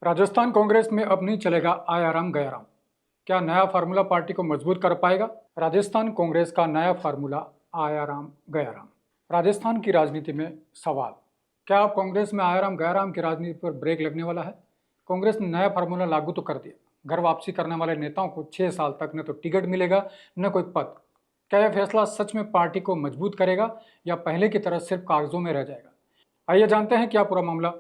राजस्थान कांग्रेस में अब नहीं चलेगा आया राम गया राम। क्या नया फार्मूला पार्टी को मजबूत कर पाएगा? राजस्थान कांग्रेस का नया फार्मूला आया राम गया राम। राजस्थान की राजनीति में सवाल, क्या अब कांग्रेस में आया राम गया राम की राजनीति पर ब्रेक लगने वाला है? कांग्रेस ने नया फार्मूला लागू तो कर दिया। घर वापसी करने वाले नेताओं को 6 साल तक न तो टिकट मिलेगा न कोई पद। क्या यह फैसला सच में पार्टी को मजबूत करेगा या पहले की तरह सिर्फ कागजों में रह जाएगा? आइए जानते हैं क्या पूरा मामला।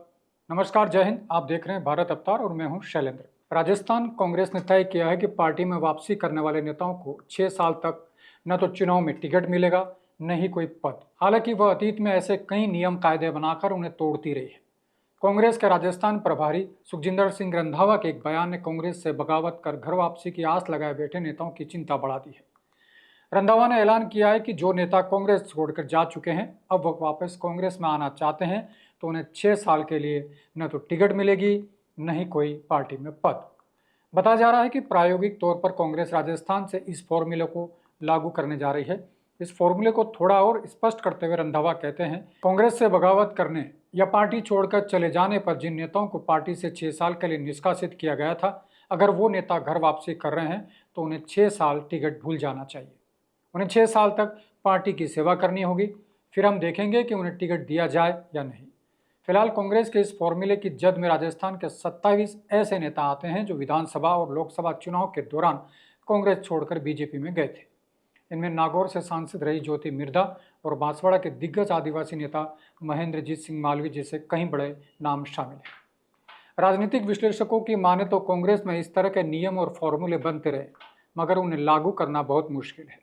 नमस्कार, जय हिंद। आप देख रहे हैं भारत अवतार और मैं हूं शैलेंद्र। राजस्थान कांग्रेस ने तय किया है कि पार्टी में वापसी करने वाले नेताओं को 6 साल तक न तो चुनाव में टिकट मिलेगा न ही कोई पद। हालांकि वह अतीत में ऐसे कई नियम कायदे बनाकर उन्हें तोड़ती रही है। कांग्रेस के राजस्थान प्रभारी सुखजिंदर सिंह रंधावा के एक बयान ने कांग्रेस से बगावत कर घर वापसी की आस लगाए बैठे नेताओं की चिंता बढ़ा दी है। रंधावा ने ऐलान किया है कि जो नेता कांग्रेस छोड़कर जा चुके हैं, अब वह वापस कांग्रेस में आना चाहते हैं तो उन्हें 6 साल के लिए न तो टिकट मिलेगी न ही कोई पार्टी में पद। बताया जा रहा है कि प्रायोगिक तौर पर कांग्रेस राजस्थान से इस फॉर्मूले को लागू करने जा रही है। इस फॉर्मूले को थोड़ा और स्पष्ट करते हुए रंधावा कहते हैं, कांग्रेस से बगावत करने या पार्टी छोड़कर चले जाने पर जिन नेताओं को पार्टी से 6 साल के लिए निष्कासित किया गया था, अगर वो नेता घर वापसी कर रहे हैं तो उन्हें 6 साल टिकट भूल जाना चाहिए। उन्हें 6 साल तक पार्टी की सेवा करनी होगी, फिर हम देखेंगे कि उन्हें टिकट दिया जाए या नहीं। फिलहाल कांग्रेस के इस फॉर्मूले की जद में राजस्थान के 27 ऐसे नेता आते हैं जो विधानसभा और लोकसभा चुनाव के दौरान कांग्रेस छोड़कर बीजेपी में गए थे। इनमें नागौर से सांसद रही ज्योति मिर्धा और बांसवाड़ा के दिग्गज आदिवासी नेता महेंद्रजीत सिंह मालवी जैसे कई बड़े नाम शामिल हैं। राजनीतिक विश्लेषकों की माने तो कांग्रेस में इस तरह के नियम और फॉर्मूले बनते रहे, मगर उन्हें लागू करना बहुत मुश्किल है।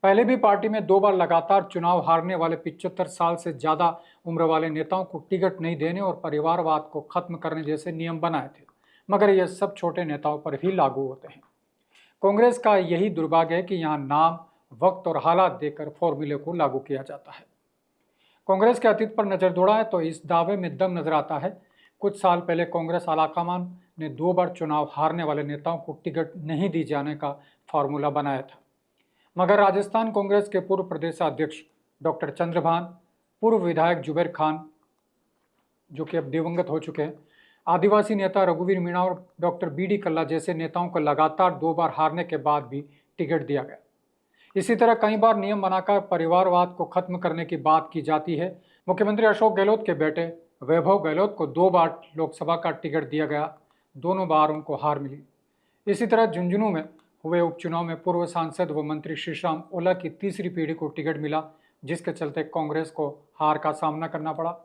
पहले भी पार्टी में 2 बार लगातार चुनाव हारने वाले 75 साल से ज़्यादा उम्र वाले नेताओं को टिकट नहीं देने और परिवारवाद को खत्म करने जैसे नियम बनाए थे, मगर यह सब छोटे नेताओं पर भी लागू होते हैं। कांग्रेस का यही दुर्भाग्य है कि यहाँ नाम, वक्त और हालात देकर फॉर्मूले को लागू किया जाता है। कांग्रेस के अतीत पर नजर दौड़ाएं तो इस दावे में दम नजर आता है। कुछ साल पहले कांग्रेस आलाकमान ने 2 बार चुनाव हारने वाले नेताओं को टिकट नहीं दी जाने का फॉर्मूला बनाया था, मगर राजस्थान कांग्रेस के पूर्व प्रदेशाध्यक्ष डॉक्टर चंद्रभान, पूर्व विधायक जुबैर खान जो कि अब दिवंगत हो चुके हैं, आदिवासी नेता रघुवीर मीणा और डॉक्टर बीडी कल्ला जैसे नेताओं को लगातार 2 बार हारने के बाद भी टिकट दिया गया। इसी तरह कई बार नियम बनाकर परिवारवाद को खत्म करने की बात की जाती है। मुख्यमंत्री अशोक गहलोत के बेटे वैभव गहलोत को 2 बार लोकसभा का टिकट दिया गया, दोनों बार उनको हार मिली। इसी तरह झुंझुनू में हुए उपचुनाव में पूर्व सांसद व मंत्री श्रीश्याम ओला की तीसरी पीढ़ी को टिकट मिला, जिसके चलते कांग्रेस को हार का सामना करना पड़ा।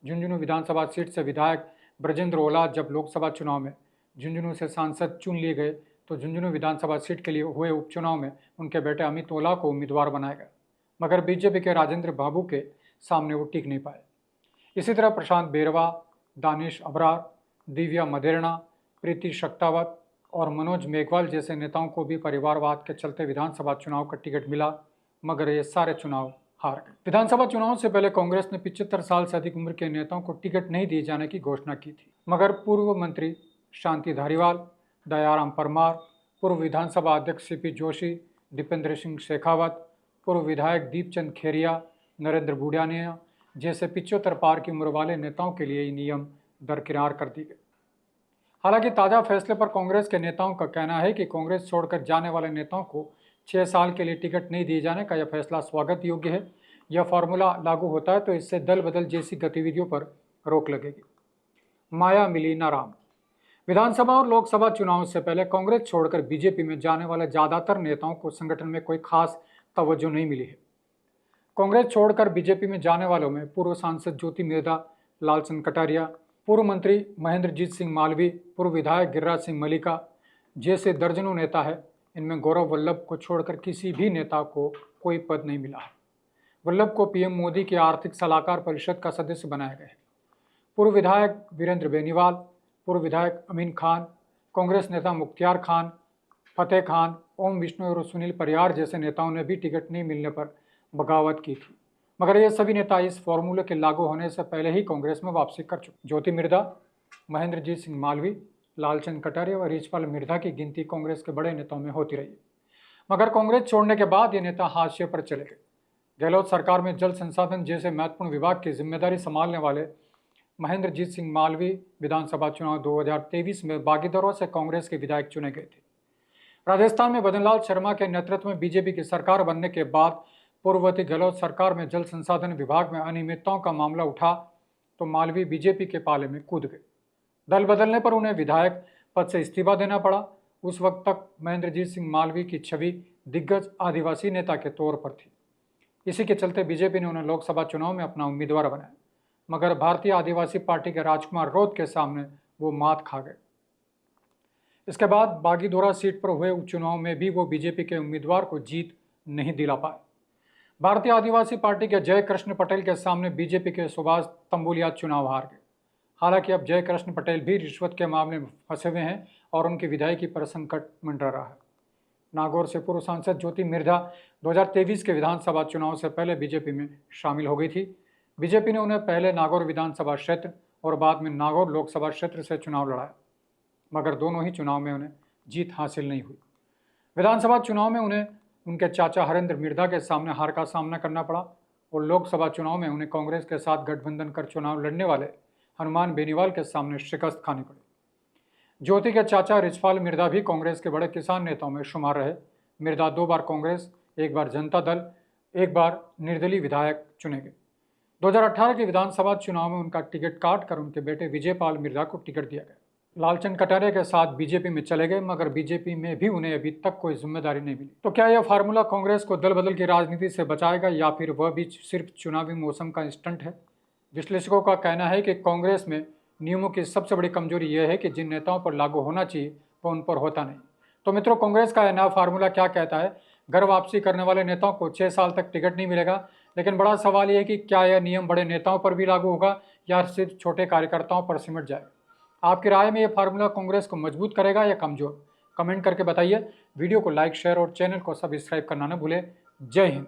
झुंझुनू विधानसभा सीट से विधायक ब्रजेंद्र ओला जब लोकसभा चुनाव में झुंझुनू से सांसद चुन लिए गए तो झुंझुनू विधानसभा सीट के लिए हुए उपचुनाव में उनके बेटे अमित ओला को उम्मीदवार बनाया गया, मगर बीजेपी के राजेंद्र बाबू के सामने वो टिक नहीं पाए। इसी तरह प्रशांत बेरवा, दानिश अबरार, दिव्या मदेरणा, प्रीति शक्तावत और मनोज मेघवाल जैसे नेताओं को भी परिवारवाद के चलते विधानसभा चुनाव का टिकट मिला, मगर ये सारे चुनाव हार गए। विधानसभा चुनाव से पहले कांग्रेस ने 75 साल से अधिक उम्र के नेताओं को टिकट नहीं दिए जाने की घोषणा की थी, मगर पूर्व मंत्री शांति धारीवाल, दयाराम परमार, पूर्व विधानसभा अध्यक्ष सीपी जोशी, दीपेंद्र सिंह शेखावत, पूर्व विधायक दीपचंद खेरिया, नरेंद्र बुढ़ियानिया जैसे 75 पार की उम्र वाले नेताओं के लिए ये नियम दरकिनार कर दी गई। हालांकि ताज़ा फैसले पर कांग्रेस के नेताओं का कहना है कि कांग्रेस छोड़कर जाने वाले नेताओं को 6 साल के लिए टिकट नहीं दिए जाने का यह फैसला स्वागत योग्य है। यह फॉर्मूला लागू होता है तो इससे दल बदल जैसी गतिविधियों पर रोक लगेगी। माया मिली ना राम। विधानसभा और लोकसभा चुनाव से पहले कांग्रेस छोड़कर बीजेपी में जाने वाले ज़्यादातर नेताओं को संगठन में कोई खास तवज्जो नहीं मिली है। कांग्रेस छोड़कर बीजेपी में जाने वालों में पूर्व सांसद ज्योति मिर्धा, लालचंद कटारिया, पूर्व मंत्री महेंद्रजीत सिंह मालवी, पूर्व विधायक गिरिराज सिंह मलिका जैसे दर्जनों नेता है। इनमें गौरव वल्लभ को छोड़कर किसी भी नेता को कोई पद नहीं मिला है। वल्लभ को पीएम मोदी के आर्थिक सलाहकार परिषद का सदस्य बनाया गया है। पूर्व विधायक वीरेंद्र बेनीवाल, पूर्व विधायक अमीन खान, कांग्रेस नेता मुख्तियार खान, फतेह खान, ओम विष्णु और सुनील परियार जैसे नेताओं ने भी टिकट नहीं मिलने पर बगावत की थी, मगर ये सभी नेता इस फॉर्मूले के लागू होने से पहले ही कांग्रेस में वापसी कर चुके। ज्योति मिर्धा, महेंद्रजीत सिंह मालवी, लालचंद कटारिया और रिचपाल मिर्धा की गिनती कांग्रेस के बड़े नेताओं में होती रही, मगर कांग्रेस छोड़ने के बाद ये नेता हाशिए पर चले गए। गहलोत सरकार में जल संसाधन जैसे महत्वपूर्ण विभाग की जिम्मेदारी संभालने वाले महेंद्रजीत सिंह मालवीय विधानसभा चुनाव 2023 में बागीदौरा से कांग्रेस के विधायक चुने गए थे। राजस्थान में भजनलाल शर्मा के नेतृत्व में बीजेपी की सरकार बनने के बाद पूर्ववर्ती गहलोत सरकार में जल संसाधन विभाग में अनियमितताओं का मामला उठा तो मालवीय बीजेपी के पाले में कूद गए। दल बदलने पर उन्हें विधायक पद से इस्तीफा देना पड़ा। उस वक्त तक महेंद्रजीत सिंह मालवीय की छवि दिग्गज आदिवासी नेता के तौर पर थी। इसी के चलते बीजेपी ने उन्हें लोकसभा चुनाव में अपना उम्मीदवार बनाया, मगर भारतीय आदिवासी पार्टी के राजकुमार रौत के सामने वो मात खा गए। इसके बाद बागीदौरा सीट पर हुए उपचुनाव में भी वो बीजेपी के उम्मीदवार को जीत नहीं दिला पाए। भारतीय आदिवासी पार्टी के जय कृष्ण पटेल के सामने बीजेपी के सुभाष तंबुलिया चुनाव हार गए। हालांकि अब जय कृष्ण पटेल भी रिश्वत के मामले में फंसे हुए हैं और उनकी विधायकी पर संकट मंडरा रहा है। नागौर से पूर्व सांसद ज्योति मिर्धा 2023 के विधानसभा चुनाव से पहले बीजेपी में शामिल हो गई थी। बीजेपी ने उन्हें पहले नागौर विधानसभा क्षेत्र और बाद में नागौर लोकसभा क्षेत्र से चुनाव लड़ाया, मगर दोनों ही चुनाव में उन्हें जीत हासिल नहीं हुई। विधानसभा चुनाव में उन्हें उनके चाचा हरेंद्र मिर्धा के सामने हार का सामना करना पड़ा और लोकसभा चुनाव में उन्हें कांग्रेस के साथ गठबंधन कर चुनाव लड़ने वाले हनुमान बेनीवाल के सामने शिकस्त खानी पड़ी। ज्योति के चाचा रिछपाल मिर्धा भी कांग्रेस के बड़े किसान नेताओं में शुमार रहे। मिर्धा 2 बार कांग्रेस, 1 बार जनता दल, 1 बार निर्दलीय विधायक चुने गए। 2018 के विधानसभा चुनाव में उनका टिकट काट कर उनके बेटे विजयपाल मिर्धा को टिकट दिया गया। लालचंद कटारिया के साथ बीजेपी में चले गए, मगर बीजेपी में भी उन्हें अभी तक कोई जिम्मेदारी नहीं मिली। तो क्या यह फार्मूला कांग्रेस को दल बदल की राजनीति से बचाएगा या फिर वह भी सिर्फ चुनावी मौसम का स्टंट है? विश्लेषकों का कहना है कि कांग्रेस में नियमों की सबसे बड़ी कमजोरी यह है कि जिन नेताओं पर लागू होना चाहिए वह उन पर होता नहीं। तो मित्रों, कांग्रेस का यह नया फार्मूला क्या कहता है? घर वापसी करने वाले नेताओं को 6 साल तक टिकट नहीं मिलेगा, लेकिन बड़ा सवाल यह है कि क्या यह नियम बड़े नेताओं पर भी लागू होगा या सिर्फ छोटे कार्यकर्ताओं पर सिमट जाएगा? आपकी राय में यह फार्मूला कांग्रेस को मजबूत करेगा या कमजोर? कमेंट करके बताइए। वीडियो को लाइक, शेयर और चैनल को सब्सक्राइब करना न भूलें। जय हिंद।